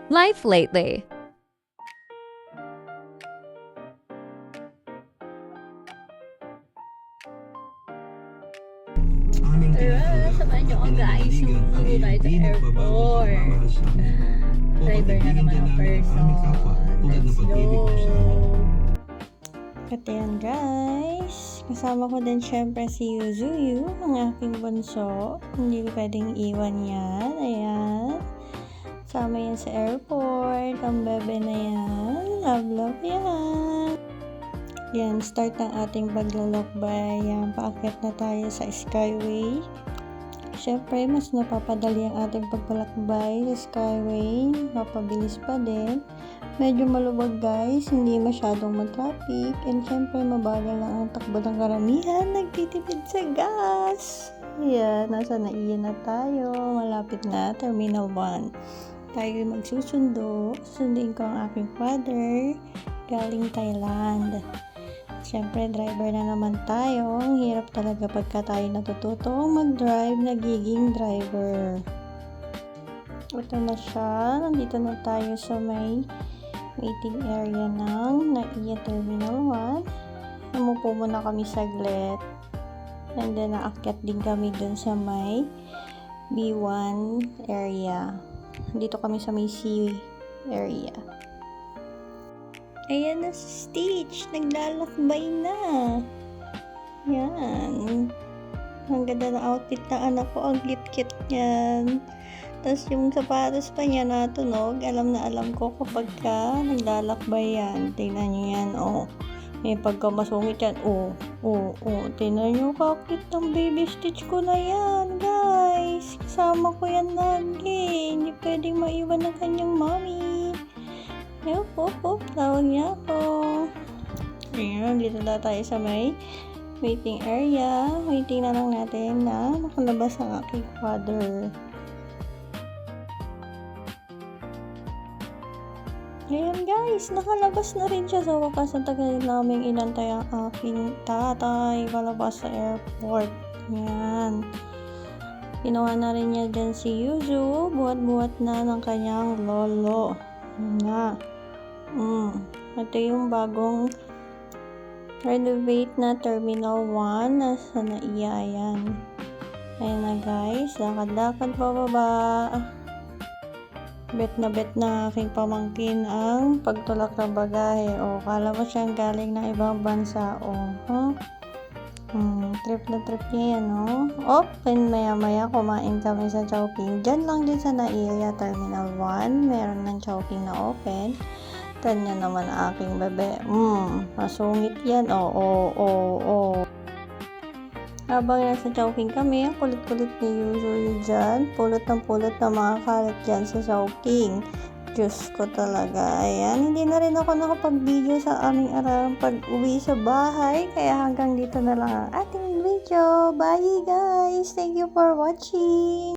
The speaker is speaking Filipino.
Life lately. Tara, samahan niyo ako guys. Sumunod tayo sa airport. Driver na naman ang person. Let's go. At ayan guys, kasama ko din syempre si Yuzuyu, ang aking bunso. Hindi ko pwedeng iwan yan. Ayan. Kasama yan sa airport. Ang bebe na yan. Love yan. Yan, start ng ating paglalakbay. Yan, paakyat na tayo sa Skyway. Syempre, mas napapadali ang ating paglalakbay sa Skyway. Mapabilis pa din. Medyo maluwag guys, hindi masyadong matraffic, and syempre mabagal lang ang takbo ng karamihan, nagtitipid sa gas. Ayan, nasa naiyan na tayo, malapit na, Terminal 1. Tayo magsusundo, susundin ko ang aking father, galing Thailand. Syempre, driver na naman tayo, ang hirap talaga pagka tayo natututong mag-drive, nagiging driver. Ito na siya, nandito na tayo sa may waiting area ng NAIA Terminal 1. Umupo muna kami saglit. And then, naakyat din kami dun sa may B1 area. Dito kami sa may C area. Ayan na si Stitch. Naglalakbay na. Yan. Ang ganda ng outfit ng anak ko. Ang cute-cute yan. Tapos yung sapatos pa niya natunog, alam na alam ko kapag ka naglalakbay yan. Tingnan nyo yan, oh. May pagkamasungit yan, oh. Tingnan nyo, kakit ng baby Stitch ko na yan, guys. Kasama ko yan lagi. Hindi pwedeng maiwan ng kanyang mommy. Tawag niya ako. Ayan, dito na tayo sa may waiting area. Waiting na lang natin na makalabas ang aking father. Ayan guys, nakalabas na rin siya sa wakas. Ang tagal naming inantay ang aking tatay palabas sa airport. Ayan. Ginawa na rin niya dyan si Yuzu. Buhat-buhat na ng kanyang lolo. Ayan na. Ito yung bagong renovate na Terminal 1. Nasa NAIA. Ayan. Ayan na guys. Lakad-lakad pababa. Bet na aking pamangkin ang pagtulak ng bagahe. O, kala mo siyang galing ng ibang bansa. O, trip na trip niya yan, o. And maya kumain kami sa Chowking. Diyan lang din sa NAIA Terminal 1. Meron ng Chowking na open. Tanya naman aking bebe. Masungit yan. O. Habang nasa Chowking kami, ang kulit-kulit ni Yuzuyu dyan. Pulot ng mga kalat dyan sa Chowking. Diyos ko talaga. Ayan, hindi na rin ako nakapag-video sa aming pag-uwi sa bahay. Kaya hanggang dito na lang ang ating video. Bye guys! Thank you for watching!